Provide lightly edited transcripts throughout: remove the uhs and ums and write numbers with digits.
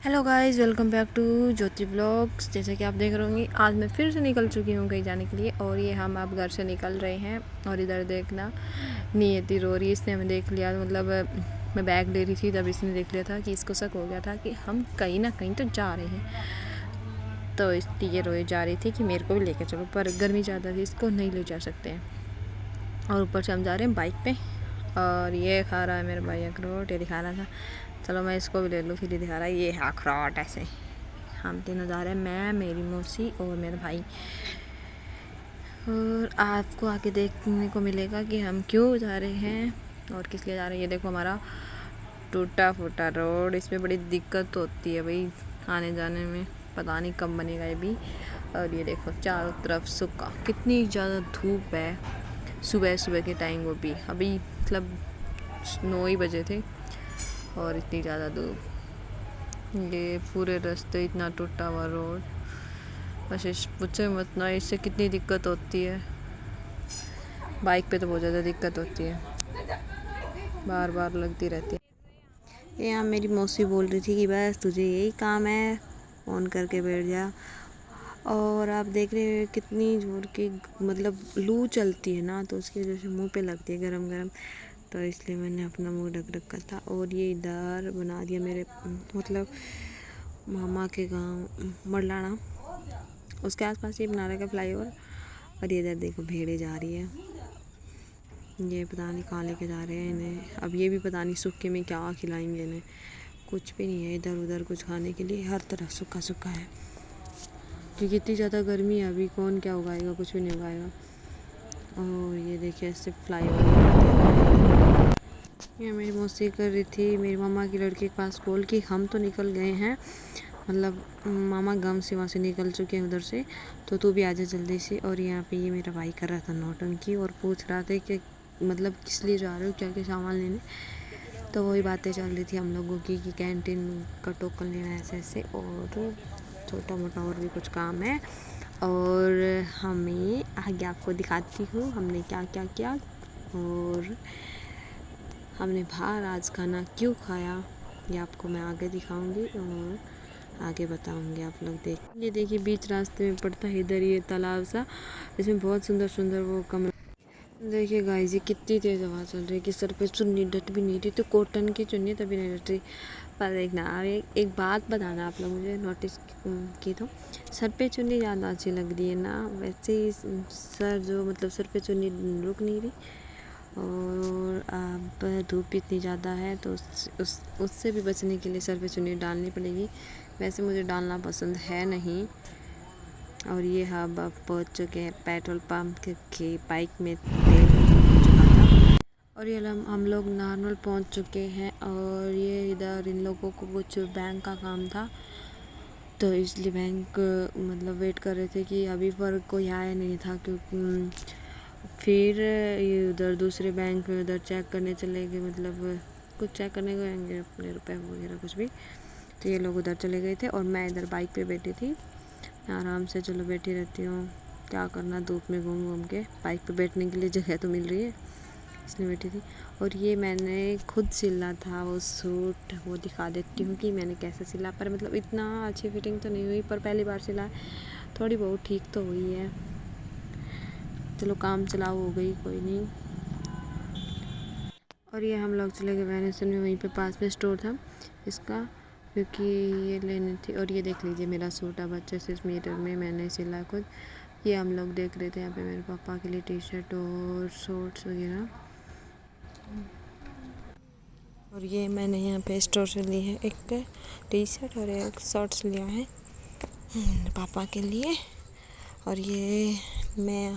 Hello guys, welcome back to Jyoti blogs. जैसे कि आप देख रहे होंगे, आज मैं फिर से निकल चुकी हूँ कहीं जाने के लिए। और ये हम अब घर से निकल रहे हैं। और इधर देखना, नियति रो रही है। इसने हमें देख लिया, मतलब मैं बैग ले रही थी तब इसने देख लिया था कि इसको शक हो गया था कि हम कहीं ना कहीं तो जा रहे हैं। तो इसलिए रोए जा रही थी कि मेरे को भी लेकर चलो, पर गर्मी ज़्यादा थी, इसको नहीं ले जा सकते हैं। और ऊपर से हम जा रहे हैं बाइक पे। और ये खा रहा है मेरा भाई अखरोट, ये दिखा रहा था, चलो मैं इसको भी ले लूँ। फिर ये दिखा रहा है ये अखरोट। ऐसे हम तीनों जा रहे हैं, मैं, मेरी मौसी और मेरा भाई। और आपको आके देखने को मिलेगा कि हम क्यों जा रहे हैं और किस लिए जा रहे हैं। ये देखो हमारा टूटा फूटा रोड, इसमें बड़ी दिक्कत होती है भाई आने जाने में, पता नहीं कब बनेगा ये भी। और ये देखो चारों तरफ सूखा, कितनी ज़्यादा धूप है सुबह सुबह के टाइम, वो भी अभी मतलब 9 ही बजे थे और इतनी ज़्यादा धूप। ये पूरे रास्ते इतना टूटा हुआ रोड, बस इस पूछे मत ना, इससे कितनी दिक्कत होती है। बाइक पे तो बहुत ज़्यादा दिक्कत होती है, बार बार लगती रहती है। यहाँ मेरी मौसी बोल रही थी कि बस तुझे यही काम है, फ़ोन करके बैठ जा। और आप देख रहे हो कितनी जोर की मतलब लू चलती है ना, तो उसकी वजह से मुंह पे लगती है गरम गरम, तो इसलिए मैंने अपना मुंह ढक रखा था। और ये इधर बना दिया मेरे मतलब मामा के गांव मरलाना, उसके आसपास ये बना रखा फ्लाईओवर। और ये इधर देखो भेड़े जा रही है, ये पता नहीं कहाँ लेके जा रहे हैं इन्हें। अब ये भी पता नहीं सूखे में क्या खिलाएंगे इन्हें, कुछ भी नहीं है इधर उधर कुछ खाने के लिए, हर तरफ सूखा सूखा है क्योंकि इतनी ज़्यादा गर्मी है। अभी कौन क्या उगाएगा, कुछ भी नहीं उगाएगा। और ये देखिए ऐसे फ्लाईओवर, ये मेरी मौसी कर रही थी मेरी मामा की लड़की के पास कॉल की। हम तो निकल गए हैं, मतलब मामा गांव से वहाँ से निकल चुके हैं उधर से, तो तू भी आ जा जल्दी से। और यहाँ पे ये मेरा भाई कर रहा था नौटंकी और पूछ रहा था कि मतलब किस लिए जा रहे हो, क्या क्या सामान लेने। तो वही बातें चल रही थी हम लोगों की कि कैंटीन का टोकन लेना है ऐसे ऐसे, और छोटा मोटा और भी कुछ काम है। और हमें आगे आपको दिखाती हूँ हमने क्या क्या किया और हमने बाहर आज खाना क्यों खाया, ये आपको मैं आगे दिखाऊंगी और आगे बताऊंगी। आप लोग देख, ये देखिए बीच रास्ते में पड़ता है इधर ये तालाब सा, इसमें बहुत सुंदर सुंदर वो कमरे। देखिए गाइस, ये कितनी तेज़ हवा चल रही है कि सर पे चुन्नी डट भी नहीं रही, तो कॉटन की चुन्नी तभी नहीं डट रही। पर देखना, अब एक बात बताना आप लोग मुझे नोटिस की, तो सर पे चुन्नी ज़्यादा अच्छी लग रही है ना, वैसे ही सर जो मतलब सर पे चुन्नी रुक नहीं रही। और अब धूप भी इतनी ज़्यादा है तो उससे भी बचने के लिए सर पे चुन्नी डालनी पड़ेगी। वैसे मुझे डालना पसंद है नहीं। और ये हम अब पहुँच चुके हैं पेट्रोल पंप के बाइक में तेल हो चुका था। और ये हम लोग नॉर्मल पहुँच चुके हैं। और ये इधर इन लोगों को कुछ बैंक का काम था, तो इसलिए बैंक मतलब वेट कर रहे थे कि अभी पर कोई आया नहीं था, क्योंकि फिर ये उधर दूसरे बैंक में उधर चेक करने चले गए, मतलब कुछ चेक करने गए अपने रुपए वगैरह कुछ भी। तो ये लोग उधर चले गए थे और मैं इधर बाइक पे बैठी थी आराम से। चलो बैठी रहती हूँ, क्या करना, धूप में घूम घूम के। बाइक पे बैठने के लिए जगह तो मिल रही है इसलिए बैठी थी। और ये मैंने खुद सिला था वो सूट, वो दिखा देती हूँ कि मैंने कैसे सिला। पर मतलब इतना अच्छी फिटिंग तो नहीं हुई, पर पहली बार सिला, थोड़ी बहुत ठीक तो हुई है। चलो काम चलाओ हो गई, कोई नहीं। और ये हम लोग चले गए वैनेसन में, वहीं पे पास में स्टोर था इसका, क्योंकि ये लेनी थी। और ये देख लीजिए मेरा सूट अब अच्छे से इस मीटर में मैंने सिला खुद। ये हम लोग देख रहे थे यहाँ पे मेरे पापा के लिए टी शर्ट और शॉर्ट्स वगैरह। और ये मैंने यहाँ पे स्टोर से ली है एक टी शर्ट और एक शॉर्ट्स लिया है पापा के लिए। और ये मैं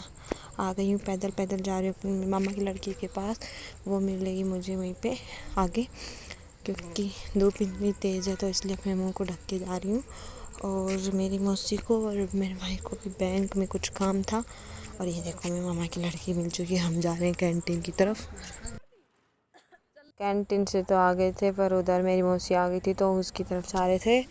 आ गई हूँ, पैदल पैदल जा रही हूँ अपनी मामा की लड़की के पास, वो मिलेगी मुझे वहीं पे आगे, क्योंकि धूप इतनी तेज़ है तो इसलिए अपने मुंह को ढक के जा रही हूँ। और मेरी मौसी को और मेरे भाई को भी बैंक में कुछ काम था। और ये देखो मेरी मामा की लड़की मिल चुकी है, हम जा रहे हैं कैंटीन की तरफ। कैंटीन से तो आ गए थे, पर उधर मेरी मौसी आ गई थी तो उसकी तरफ जा रहे थे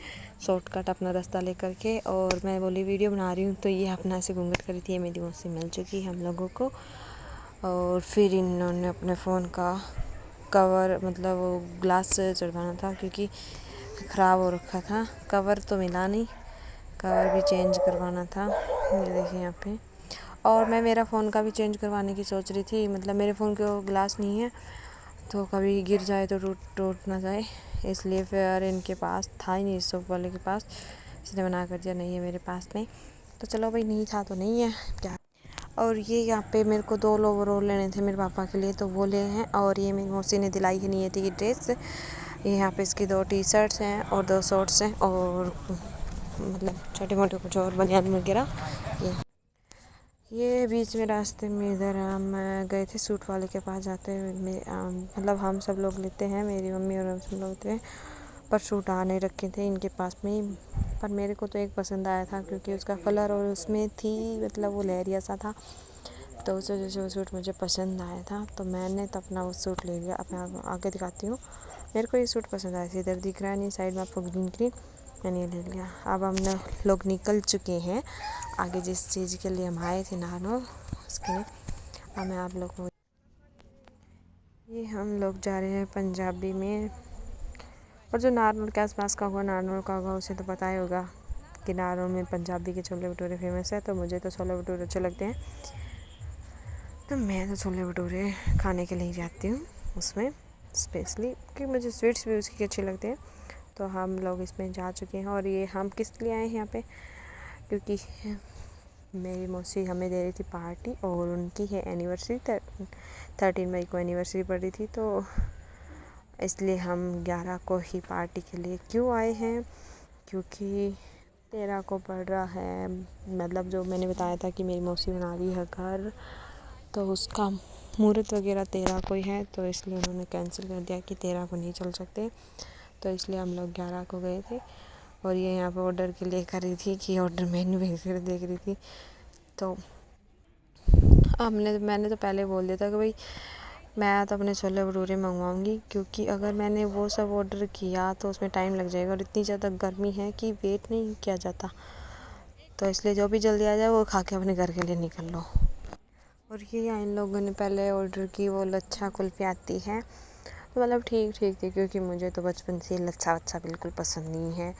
शॉर्टकट अपना रास्ता लेकर के। और मैं बोली वीडियो बना रही हूँ, तो ये अपना से घूंघट करी थी। ये मेरी मौसी मिल चुकी हम लोगों को। और फिर इन्होंने अपने फ़ोन का कवर मतलब वो ग्लास चढ़वाना था, क्योंकि ख़राब हो रखा था। कवर तो मिला नहीं, कवर भी चेंज करवाना था। ये देखिए यहाँ पे। और मैं मेरा फ़ोन का भी चेंज करवाने की सोच रही थी, मतलब मेरे फ़ोन के ग्लास नहीं है तो कभी गिर जाए तो टूट ना जाए, इसलिए फिर इनके पास था ही नहीं, शॉप वाले के पास, इसने मना कर दिया नहीं है मेरे पास में। तो चलो भाई, नहीं था तो नहीं है क्या। और ये यहाँ पे मेरे को 2 ओवरऑल लेने थे मेरे पापा के लिए, तो वो ले हैं। और ये मेरी मौसी ने दिलाई है नहीं थी ड्रेस। ये यहाँ पे इसकी 2 टी शर्ट्स हैं और 2 शॉर्ट्स हैं, और मतलब छोटे मोटे कुछ और बनियान वगैरह। ये बीच में रास्ते में इधर हम गए थे सूट वाले के पास जाते हुए। मतलब हम सब लोग लेते हैं, मेरी मम्मी और हम सब लोग लेते हैं, पर सूट आने रखे थे इनके पास में ही। पर मेरे को तो एक पसंद आया था क्योंकि उसका कलर और उसमें थी, मतलब वो लहरिया सा था, तो उस वजह से वो सूट मुझे पसंद आया था, तो मैंने तो अपना वो सूट ले लिया। अब मैं आगे दिखाती हूँ। मेरे को ये सूट पसंद आया था, इधर दिख रहा है नहीं साइड में आपको ग्रीन ग्रीन, मैंने ये ले लिया। अब हम लोग निकल चुके हैं आगे, जिस चीज़ के लिए हम आए थे नारनौल, उसके लिए। अब मैं आप लोग को, ये हम लोग जा रहे हैं पंजाबी में। और जो नारनौल के आसपास का होगा, नारनौल का होगा, उसे तो पता ही होगा कि नारनौल में पंजाबी के छोले भटूरे फेमस है। तो मुझे तो छोले भटूरे अच्छे लगते हैं, तो मैं तो छोले भटूरे खाने के लिए ही जाती हूँ उसमें स्पेशली, कि मुझे स्वीट्स भी उसकी अच्छे लगते हैं। तो हम लोग इसमें जा चुके हैं। और ये हम किस लिए आए हैं यहाँ पे, क्योंकि मेरी मौसी हमें दे रही थी पार्टी, और उनकी है एनिवर्सरी, 13 मई को एनिवर्सरी पड़ रही थी, तो इसलिए हम 11 को ही पार्टी के लिए क्यों आए हैं, क्योंकि 13 को पड़ रहा है, मतलब जो मैंने बताया था कि मेरी मौसी बना रही है घर, तो उसका मुहूर्त वगैरह 13 को ही है, तो इसलिए उन्होंने कैंसिल कर दिया कि 13 को नहीं चल सकते, तो इसलिए हम लोग 11 को गए थे। और ये यहाँ पे ऑर्डर के लिए कर रही थी कि ऑर्डर मेन्यू वगैरह देख रही थी, तो मैंने तो पहले बोल दिया था कि भाई मैं तो अपने छोले भटूरे मंगवाऊँगी, क्योंकि अगर मैंने वो सब ऑर्डर किया तो उसमें टाइम लग जाएगा, और इतनी ज़्यादा गर्मी है कि वेट नहीं किया जाता, तो इसलिए जो भी जल्दी आ जाए वो खा के अपने घर के लिए निकल लो। और ये यहाँ इन लोगों ने पहले ऑर्डर की वो लच्छा कुल्फ़ी आती है, तो मतलब ठीक ठीक थी, क्योंकि मुझे तो बचपन से लच्छा वच्छा बिल्कुल पसंद नहीं है,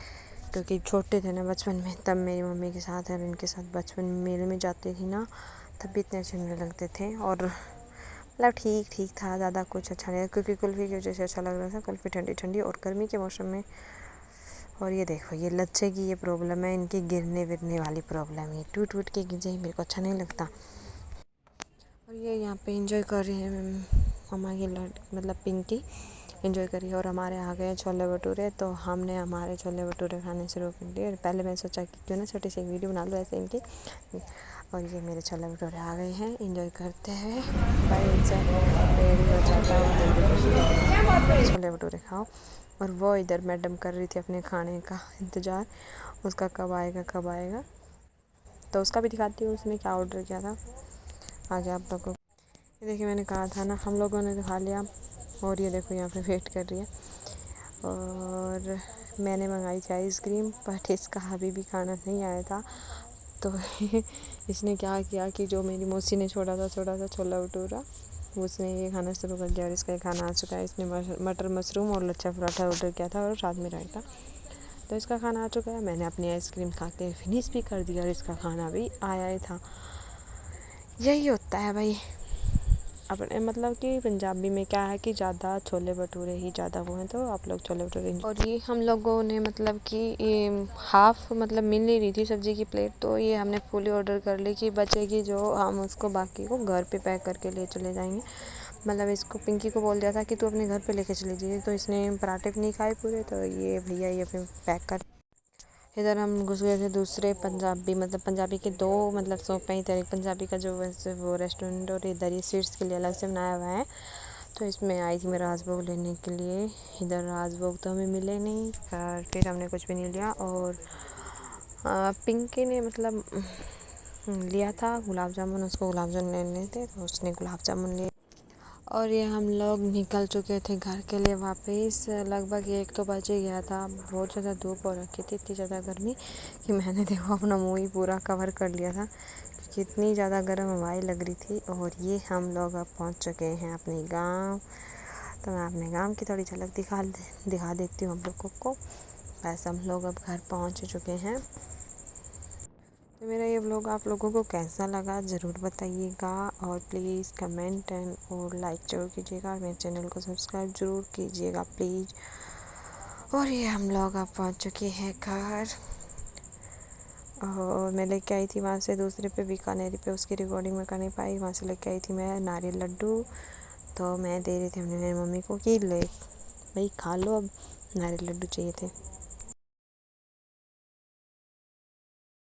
क्योंकि छोटे थे ना बचपन में, तब मेरी मम्मी के साथ और इनके साथ बचपन में मेले में जाते थी ना, तब भी इतने अच्छे नहीं लगते थे। और मतलब ठीक ठीक था, ज़्यादा कुछ अच्छा नहीं, क्योंकि कुल्फ़ी की वजह से अच्छा लग रहा था, कुल्फ़ी ठंडी ठंडी और गर्मी के मौसम में। और ये देखो, ये लच्छे की ये प्रॉब्लम है, इनकी गिरने विरने वाली प्रॉब्लम है, टूट टूट के गिर जाए, मेरे को अच्छा नहीं लगता। और ये यहाँ पे एंजॉय कर रही है मम्मा की मतलब पिंकी एंजॉय कर रही है। और हमारे आ गए छोले भटूरे, तो हमने हमारे छोले भटूरे खाने शुरू कर दिए। और पहले मैं सोचा कि क्यों ना छोटी सी वीडियो बना लूँ ऐसे इनकी। और ये मेरे छोले भटूरे आ गए हैं, एंजॉय करते हैं भाई, इनसे रेडी हो जाता है, छोले भटूरे खाओ। और वो इधर मैडम कर रही थी अपने खाने का इंतज़ार, उसका कब आएगा कब आएगा, तो उसका भी दिखाती हूँ उसने क्या ऑर्डर किया था आगे आप लोगों को। ये देखिए, मैंने कहा था ना, हम लोगों ने खा लिया, और ये देखो यहाँ पे वेट कर रही है। और मैंने मंगाई थी आइसक्रीम, बट इसका अभी भी खाना नहीं आया था, तो इसने क्या किया कि जो मेरी मौसी ने छोड़ा था छोला भटूरा, उसने ये खाना शुरू कर दिया, और इसका खाना आ चुका है। इसने मटर मशरूम और लच्छा पराठा ऑर्डर किया था, और साथ में रायता, तो इसका खाना आ चुका है। मैंने अपनी आइसक्रीम खा के फिनिश भी कर दिया, और इसका खाना भी आया ही था। यही होता है भाई अपने, मतलब कि पंजाबी में क्या है कि ज़्यादा छोले भटूरे ही ज़्यादा वो हैं, तो आप लोग छोले भटूरे। और ये हम लोगों ने मतलब कि ये हाफ़ मतलब मिल नहीं रही थी सब्ज़ी की प्लेट, तो ये हमने फुली ऑर्डर कर ली कि बचेगी जो हम उसको बाकी को घर पे पैक करके ले चले जाएंगे। मतलब इसको पिंकी को बोल दिया था कि तू अपने घर पे लेके चली जाइए, तो इसने पराठे भी नहीं खाए पूरे, तो ये भैया ये फिर पैक कर। इधर हम घुस गए थे दूसरे पंजाबी, मतलब पंजाबी के 2 मतलब शॉप हैं इधर, एक पंजाबी का जो वैसे वो रेस्टोरेंट, और इधर ये स्वीट्स के लिए अलग से बनाया हुआ है। तो इसमें आई थी मैं राजभोग लेने के लिए, इधर राजभोग तो हमें मिले नहीं, फिर हमने कुछ भी नहीं लिया। और पिंकी ने मतलब लिया था गुलाब जामुन, उसको गुलाब जामुन लेने थे, तो उसने गुलाब जामुन लिए। और ये हम लोग निकल चुके थे घर के लिए वापस, लगभग 1 तो बज ही गया था, बहुत ज़्यादा धूप हो रखी थी, इतनी ज़्यादा गर्मी कि मैंने देखो अपना मुँह ही पूरा कवर कर लिया था, क्योंकि इतनी ज़्यादा गर्म हवाएं लग रही थी। और ये हम लोग अब पहुंच चुके हैं अपने गांव, तो मैं अपने गांव की थोड़ी झलक दिखा देती हूँ हम लोगों को। बस हम लोग अब घर पहुंच चुके हैं। तो मेरा ये व्लॉग आप लोगों को कैसा लगा ज़रूर बताइएगा, और प्लीज़ कमेंट एंड और लाइक ज़रूर कीजिएगा, मेरे चैनल को सब्सक्राइब ज़रूर कीजिएगा प्लीज़। और ये हम लोग अब पहुंच चुके हैं घर, और मैं लेके आई थी वहाँ से दूसरे पे बीकानेरी पे, उसकी रिकॉर्डिंग में कर नहीं पाई। वहाँ से लेके आई थी मैं नारियल लड्डू, तो मैं दे रही थी अपनी मेरी मम्मी को कि ले भाई खा लो, अब नारियल लड्डू चाहिए थे।